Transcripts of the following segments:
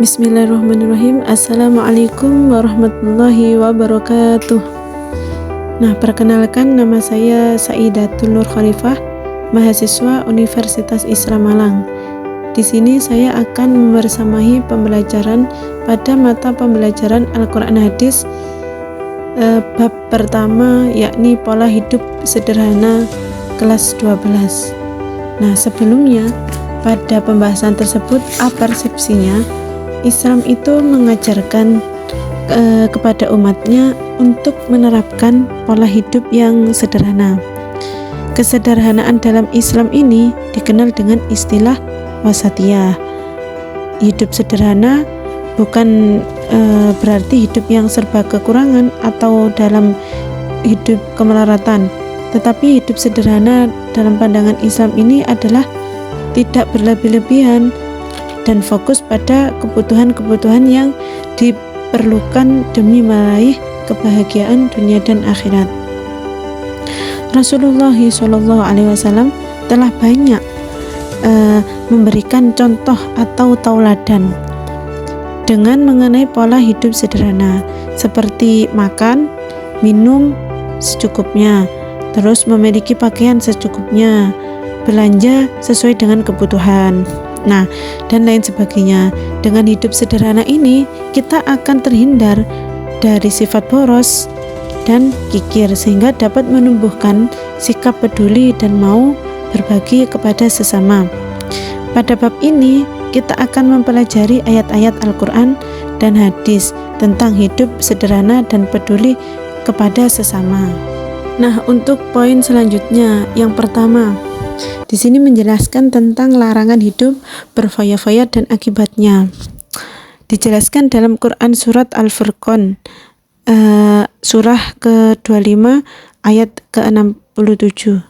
Bismillahirrahmanirrahim. Assalamualaikum warahmatullahi wabarakatuh. Nah, perkenalkan, nama saya Saidatul Nur Khalifah, mahasiswa Universitas Islam Malang. Di sini saya akan membersamahi pembelajaran pada mata pembelajaran Al-Quran Hadis bab pertama, yakni pola hidup sederhana, kelas 12. Nah, sebelumnya pada pembahasan tersebut, apa persepsinya? Islam itu mengajarkan kepada umatnya untuk menerapkan pola hidup yang sederhana. Kesederhanaan dalam Islam ini dikenal dengan istilah wasatiyah. Hidup sederhana bukan berarti hidup yang serba kekurangan atau dalam hidup kemelaratan, tetapi hidup sederhana dalam pandangan Islam ini adalah tidak berlebih-lebihan dan fokus pada kebutuhan-kebutuhan yang diperlukan demi meraih kebahagiaan dunia dan akhirat. Rasulullah SAW telah banyak memberikan contoh atau tauladan dengan mengenai pola hidup sederhana, seperti makan, minum secukupnya, terus memiliki pakaian secukupnya, belanja sesuai dengan kebutuhan, nah, dan lain sebagainya. Dengan hidup sederhana ini, kita akan terhindar dari sifat boros dan kikir, sehingga dapat menumbuhkan sikap peduli dan mau berbagi kepada sesama. Pada bab ini, kita akan mempelajari ayat-ayat Al-Quran dan hadis tentang hidup sederhana dan peduli kepada sesama. Nah, untuk poin selanjutnya, yang pertama, di sini menjelaskan tentang larangan hidup berfoya-foya dan akibatnya. Dijelaskan dalam Quran surat Al-Furqan, surah ke-25 ayat ke-67.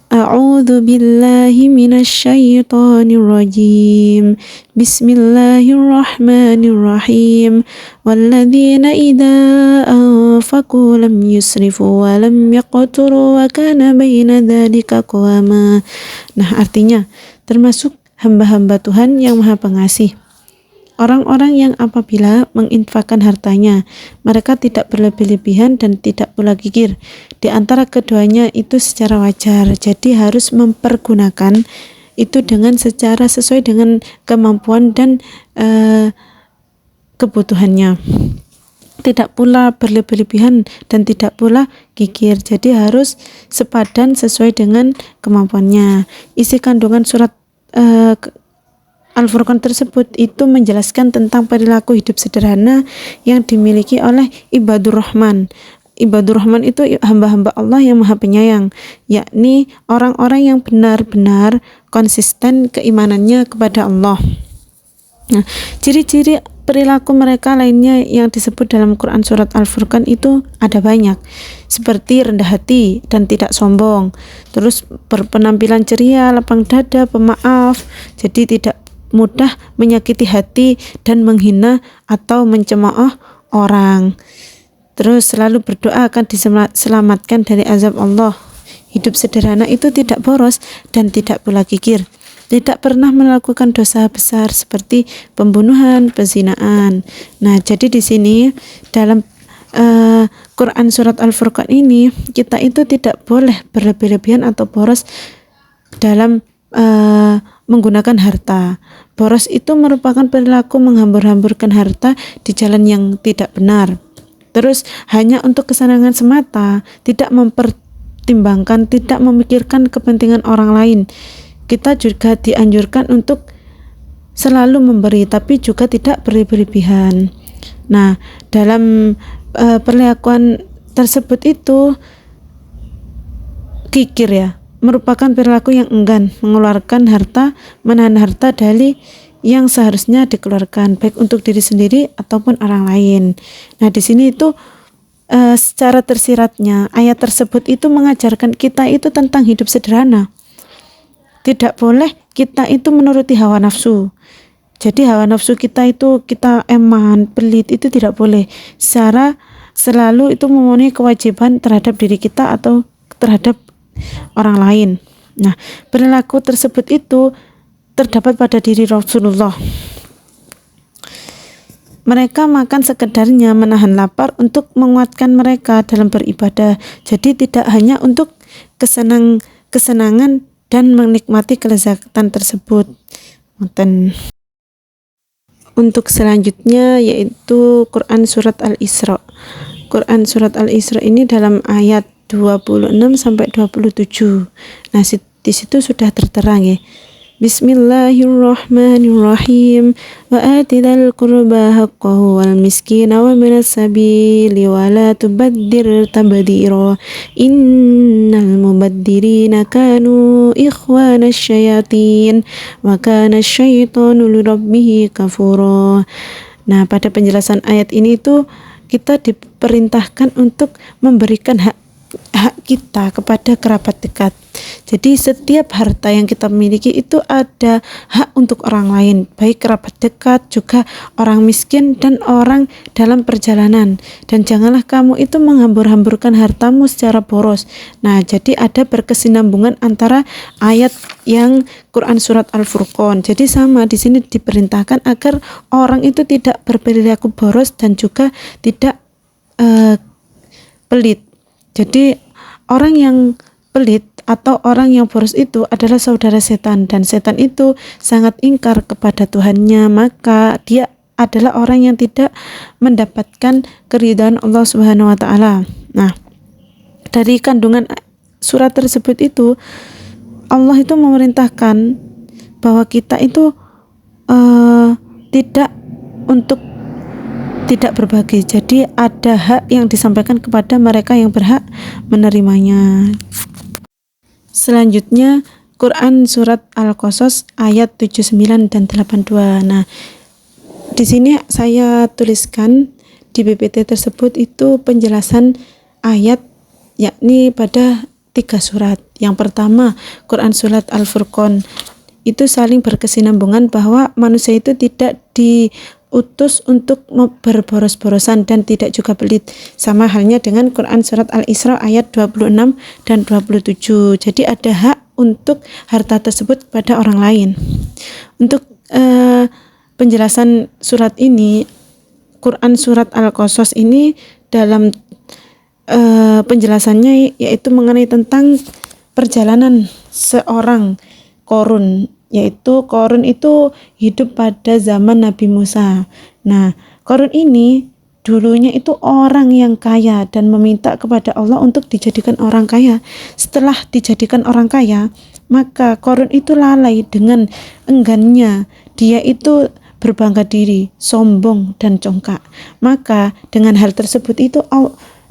A'udzu billahi minasyaitonir rajim. Bismillahirrahmanirrahim. Walladzina idza anfaqu lam yusrifu wa lam yaqturu wa kana baina dzalika qawama. Nah, artinya termasuk hamba-hamba Tuhan yang Maha Pengasih, orang-orang yang apabila menginfakkan hartanya, mereka tidak berlebih-lebihan dan tidak pula kikir. Di antara keduanya itu secara wajar, jadi harus mempergunakan itu dengan secara sesuai dengan kemampuan dan kebutuhannya. Tidak pula berlebih-lebihan dan tidak pula kikir, jadi harus sepadan sesuai dengan kemampuannya. Isi kandungan surat Al-Furqan tersebut itu menjelaskan tentang perilaku hidup sederhana yang dimiliki oleh ibadur rahman. Ibadur rahman itu hamba-hamba Allah yang Maha Penyayang, yakni orang-orang yang benar-benar konsisten keimanannya kepada Allah. Nah, ciri-ciri perilaku mereka lainnya yang disebut dalam Quran surat Al-Furqan itu ada banyak, seperti rendah hati dan tidak sombong, terus berpenampilan ceria, lapang dada, pemaaf, jadi tidak mudah menyakiti hati dan menghina atau mencemooh orang. Terus selalu berdoa akan diselamatkan dari azab Allah. Hidup sederhana itu tidak boros dan tidak pula kikir. Tidak pernah melakukan dosa besar seperti pembunuhan, pezinaan. Nah, jadi di sini dalam Quran surat Al-Furqan ini, kita itu tidak boleh berlebih-lebihan atau boros dalam menggunakan harta. Boros itu merupakan perilaku menghambur-hamburkan harta di jalan yang tidak benar. Terus hanya untuk kesenangan semata, tidak mempertimbangkan, tidak memikirkan kepentingan orang lain. Kita juga dianjurkan untuk selalu memberi, tapi juga tidak berlebih-lebihan. Nah, dalam perlakuan tersebut itu kikir ya, merupakan perilaku yang enggan mengeluarkan harta, menahan harta dari yang seharusnya dikeluarkan, baik untuk diri sendiri ataupun orang lain. Nah, di sini itu secara tersiratnya ayat tersebut itu mengajarkan kita itu tentang hidup sederhana. Tidak boleh kita itu menuruti hawa nafsu. Jadi hawa nafsu kita itu kita eman, pelit, itu tidak boleh. Secara selalu itu memenuhi kewajiban terhadap diri kita atau terhadap orang lain. Nah, perilaku tersebut itu terdapat pada diri Rasulullah. Mereka makan sekedarnya, menahan lapar untuk menguatkan mereka dalam beribadah. Jadi tidak hanya untuk kesenangan dan menikmati kelezatan tersebut. Untuk selanjutnya yaitu Quran Surat Al-Isra. Quran Surat Al-Isra ini dalam ayat 26 sampai 27. Nah, di situ sudah tertera ya. Bismillahirrahmanirrahim. Wa atidal qurba haqqahu wal miskina wa minas sabili wa la tubaddir tabdira. Innal mubaddirina kanu ikhwana syayatin wa kana syaitanu lirabbihi kafura. Nah, pada penjelasan ayat ini itu kita diperintahkan untuk memberikan hak kita kepada kerabat dekat. Jadi setiap harta yang kita miliki itu ada hak untuk orang lain, baik kerabat dekat, juga orang miskin dan orang dalam perjalanan. Dan janganlah kamu itu menghambur-hamburkan hartamu secara boros. Nah, jadi ada berkesinambungan antara ayat yang Quran Surat Al-Furqan. Jadi sama di sini diperintahkan agar orang itu tidak berperilaku boros dan juga tidak pelit. Jadi orang yang pelit atau orang yang boros itu adalah saudara setan, dan setan itu sangat ingkar kepada Tuhannya, maka dia adalah orang yang tidak mendapatkan keridhaan Allah Subhanahu wa taala. Nah, dari kandungan surat tersebut itu Allah itu memerintahkan bahwa kita itu tidak berbagi. Jadi ada hak yang disampaikan kepada mereka yang berhak menerimanya. Selanjutnya Quran Surat Al-Qasas ayat 79 dan 82. Nah, di sini saya tuliskan di PPT tersebut itu penjelasan ayat, yakni pada 3 surat. Yang pertama, Quran Surat Al-Furqan itu saling berkesinambungan bahwa manusia itu tidak diutus untuk berboros-borosan dan tidak juga pelit. Sama halnya dengan Quran Surat Al-Isra ayat 26 dan 27. Jadi ada hak untuk harta tersebut pada orang lain. Untuk penjelasan surat ini, Quran Surat Al-Qasas ini dalam penjelasannya yaitu mengenai tentang perjalanan seorang Qarun, yaitu Qarun itu hidup pada zaman Nabi Musa. Nah, Qarun ini dulunya itu orang yang kaya dan meminta kepada Allah untuk dijadikan orang kaya. Setelah dijadikan orang kaya, maka Qarun itu lalai dengan enggannya. Dia itu berbangga diri, sombong dan congkak. Maka dengan hal tersebut itu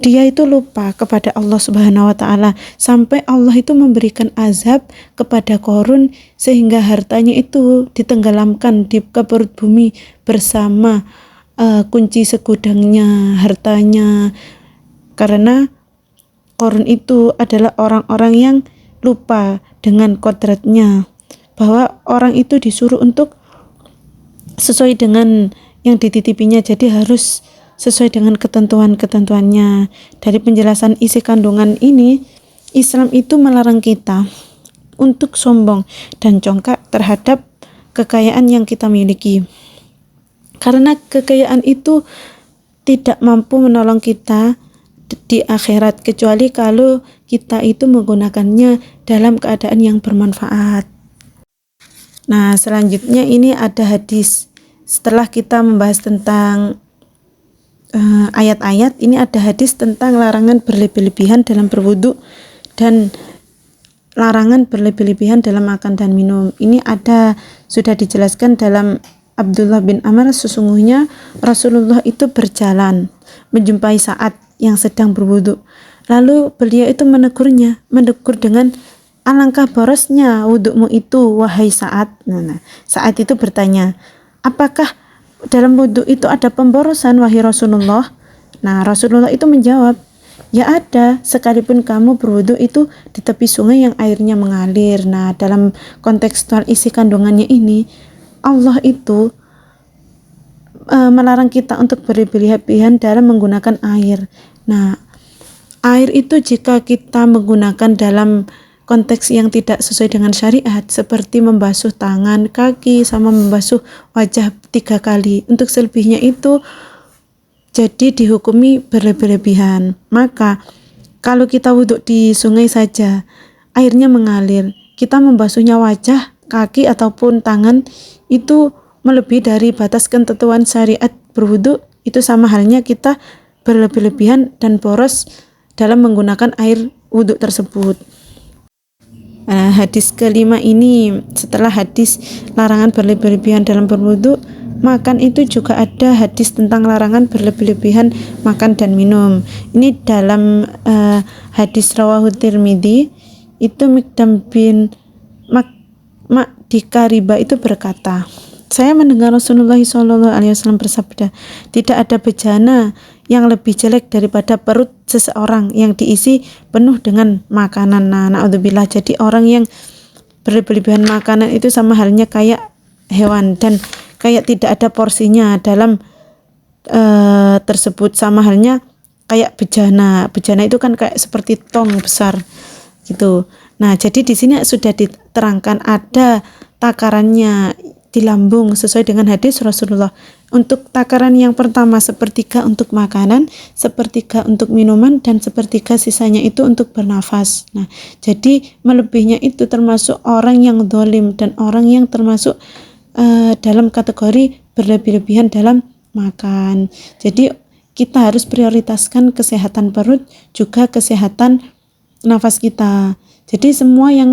dia itu lupa kepada Allah Subhanahu wa taala, sampai Allah itu memberikan azab kepada Qarun sehingga hartanya itu ditenggelamkan di perut bumi bersama kunci segudangnya hartanya, karena Qarun itu adalah orang-orang yang lupa dengan kodratnya, bahwa orang itu disuruh untuk sesuai dengan yang dititipinya, jadi harus sesuai dengan ketentuan-ketentuannya. Dari penjelasan isi kandungan ini, Islam itu melarang kita untuk sombong dan congkak terhadap kekayaan yang kita miliki, karena kekayaan itu tidak mampu menolong kita di akhirat kecuali kalau kita itu menggunakannya dalam keadaan yang bermanfaat. Nah, selanjutnya ini ada hadis. Setelah kita membahas tentang ayat-ayat, ini ada hadis tentang larangan berlebih-lebihan dalam berwudu dan larangan berlebih-lebihan dalam makan dan minum. Ini sudah dijelaskan dalam Abdullah bin Amr, sesungguhnya Rasulullah itu berjalan menjumpai Sa'ad yang sedang berwudu. Lalu beliau itu menegur dengan, alangkah borosnya wudumu itu wahai Sa'ad. Nah, Sa'ad itu bertanya, apakah dalam wudu itu ada pemborosan wahai Rasulullah? Nah, Rasulullah itu menjawab, ya ada, sekalipun kamu berwudu itu di tepi sungai yang airnya mengalir. Nah, dalam kontekstual isi kandungannya ini, Allah itu melarang kita untuk berlebih-lebihan dalam menggunakan air. Nah, air itu jika kita menggunakan dalam konteks yang tidak sesuai dengan syariat, seperti membasuh tangan, kaki, sama membasuh wajah 3 kali. Untuk selebihnya itu jadi dihukumi berlebihan. Maka kalau kita wudhu di sungai saja, airnya mengalir, kita membasuhnya wajah, kaki ataupun tangan, itu melebihi dari batas ketentuan syariat berwudhu, itu sama halnya kita berlebihan dan boros dalam menggunakan air wudhu tersebut. Nah, hadis kelima ini setelah hadis larangan berlebihan dalam berwudhu, makan itu juga ada hadis tentang larangan berlebihan makan dan minum. Ini dalam hadis rawahu Tirmidzi, itu Mikdam bin Makdika Riba itu berkata, saya mendengar Rasulullah SAW bersabda, tidak ada bejana yang lebih jelek daripada perut seseorang yang diisi penuh dengan makanan. Nah, na'udzubillah, jadi orang yang berlebihan makanan itu sama halnya kayak hewan dan kayak tidak ada porsinya dalam tersebut, sama halnya kayak bejana. Bejana itu kan kayak seperti tong besar gitu. Nah, jadi di sini sudah diterangkan ada takarannya di lambung sesuai dengan hadis Rasulullah. Untuk takaran yang pertama, sepertiga untuk makanan, sepertiga untuk minuman, dan sepertiga sisanya itu untuk bernafas. Nah, jadi melebihnya itu termasuk orang yang zalim dan orang yang termasuk dalam kategori berlebihan dalam makan. Jadi kita harus prioritaskan kesehatan perut, juga kesehatan nafas kita. Jadi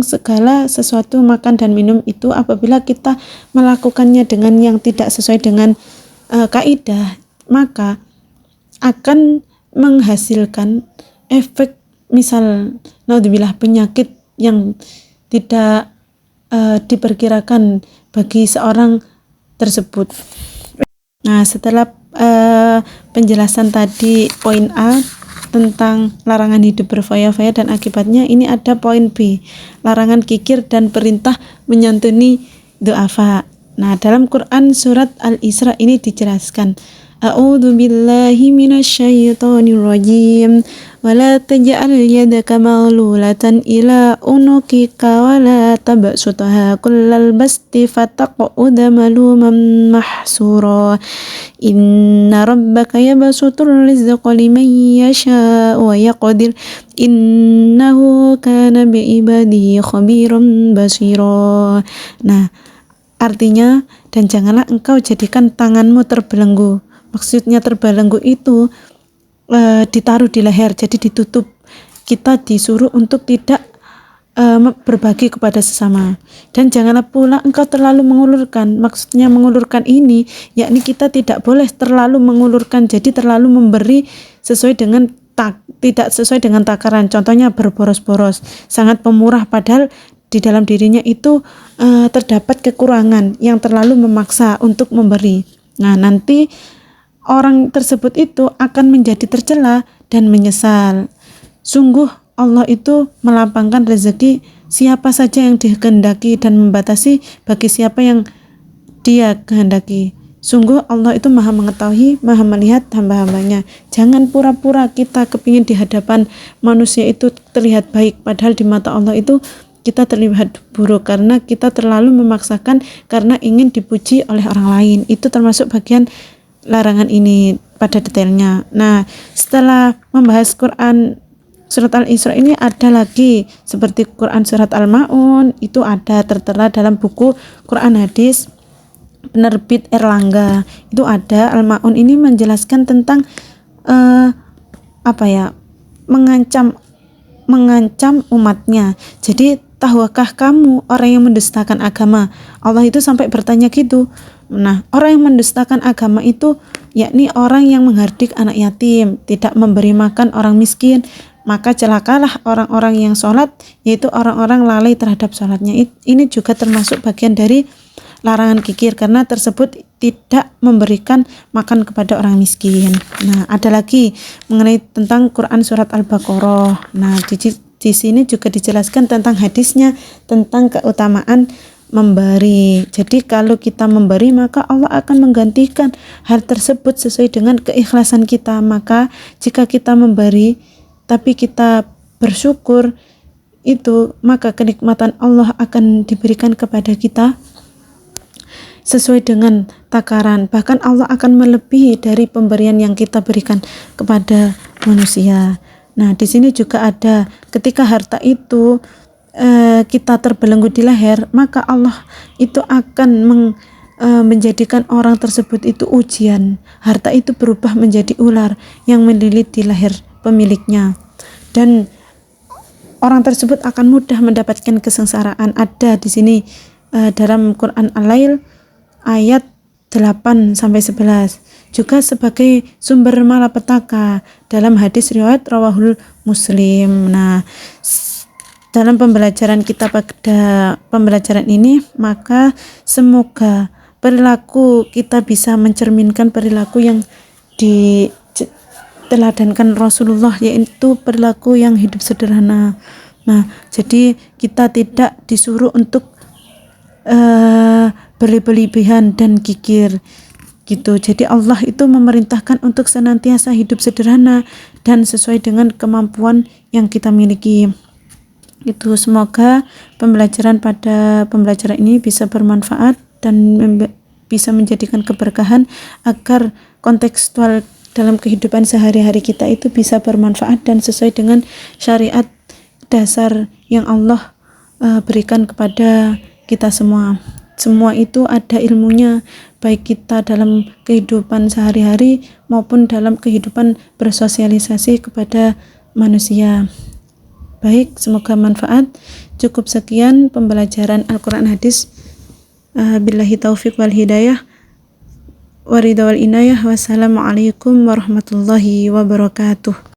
segala sesuatu makan dan minum itu apabila kita melakukannya dengan yang tidak sesuai dengan kaidah, maka akan menghasilkan efek, misal naudzubillah, penyakit yang tidak diperkirakan bagi seorang tersebut. Nah, setelah penjelasan tadi poin A tentang larangan hidup berfoya-foya dan akibatnya, ini ada poin B, larangan kikir dan perintah menyantuni du'afa. Nah, dalam Quran surat Al-Isra ini dijelaskan, A'udzu billahi minasyaitonir rajim, wala taj'al yadaka maghlulatan ila unukika wala tabsutha kullal basti fataq'uda maluman mahsura. Inna rabbaka yabsutur rizqa liman yasha wa yaqdir, innahu kana bi'ibadihi khabiran basira. Nah, artinya, dan janganlah engkau jadikan tanganmu terbelenggu. Maksudnya terbelenggu itu ditaruh di leher, jadi ditutup. Kita disuruh untuk tidak berbagi kepada sesama. Dan janganlah pula engkau terlalu mengulurkan. Maksudnya mengulurkan ini, yakni kita tidak boleh terlalu mengulurkan, jadi terlalu memberi sesuai dengan tidak sesuai dengan takaran. Contohnya berboros-boros, sangat pemurah, padahal di dalam dirinya itu terdapat kekurangan yang terlalu memaksa untuk memberi. Nah, nanti orang tersebut itu akan menjadi tercela dan menyesal. Sungguh Allah itu melapangkan rezeki siapa saja yang dikehendaki dan membatasi bagi siapa yang Dia kehendaki. Sungguh Allah itu maha mengetahui, maha melihat hamba-hambanya. Jangan pura-pura kita kepingin di hadapan manusia itu terlihat baik, padahal di mata Allah itu kita terlihat buruk karena kita terlalu memaksakan karena ingin dipuji oleh orang lain. Itu termasuk bagian larangan ini pada detailnya. Nah, setelah membahas Quran surat Al-Isra ini ada lagi seperti Quran surat Al-Ma'un, itu ada tertera dalam buku Quran Hadis penerbit Erlangga. Itu ada Al-Ma'un ini menjelaskan tentang mengancam umatnya. Jadi, tahukah kamu orang yang mendustakan agama? Allah itu sampai bertanya gitu. Nah, orang yang mendustakan agama itu yakni orang yang menghardik anak yatim, tidak memberi makan orang miskin. Maka celakalah orang-orang yang sholat, yaitu orang-orang lalai terhadap sholatnya. Ini juga termasuk bagian dari larangan kikir karena tersebut tidak memberikan makan kepada orang miskin. Nah, ada lagi mengenai tentang Quran surat Al-Baqarah. Nah, di sini juga dijelaskan tentang hadisnya tentang keutamaan memberi. Jadi kalau kita memberi, maka Allah akan menggantikan hal tersebut sesuai dengan keikhlasan kita. Maka jika kita memberi tapi kita bersyukur, itu, maka kenikmatan Allah akan diberikan kepada kita sesuai dengan takaran. Bahkan Allah akan melebihi dari pemberian yang kita berikan kepada manusia. Nah, di sini juga ada ketika harta itu kita terbelenggu di leher, maka Allah itu akan menjadikan orang tersebut itu ujian. Harta itu berubah menjadi ular yang melilit di leher pemiliknya, dan orang tersebut akan mudah mendapatkan kesengsaraan. Ada di sini dalam Quran Al-Lail ayat 8-11 juga sebagai sumber malapetaka dalam hadis riwayat rawahul Muslim. Nah, dalam pembelajaran kita pada pembelajaran ini, maka semoga perilaku kita bisa mencerminkan perilaku yang diteladankan Rasulullah, yaitu perilaku yang hidup sederhana. Nah, jadi kita tidak disuruh untuk berlebihan dan gigir gitu. Jadi Allah itu memerintahkan untuk senantiasa hidup sederhana dan sesuai dengan kemampuan yang kita miliki. Itu semoga pembelajaran ini bisa bermanfaat dan bisa menjadikan keberkahan agar kontekstual dalam kehidupan sehari-hari kita itu bisa bermanfaat dan sesuai dengan syariat dasar yang Allah berikan kepada kita semua. Semua itu ada ilmunya, baik kita dalam kehidupan sehari-hari maupun dalam kehidupan bersosialisasi kepada manusia. Baik, semoga manfaat. Cukup sekian pembelajaran Al-Quran Hadis. Billahi taufiq wal hidayah waridha wal inayah. Wassalamualaikum warahmatullahi wabarakatuh.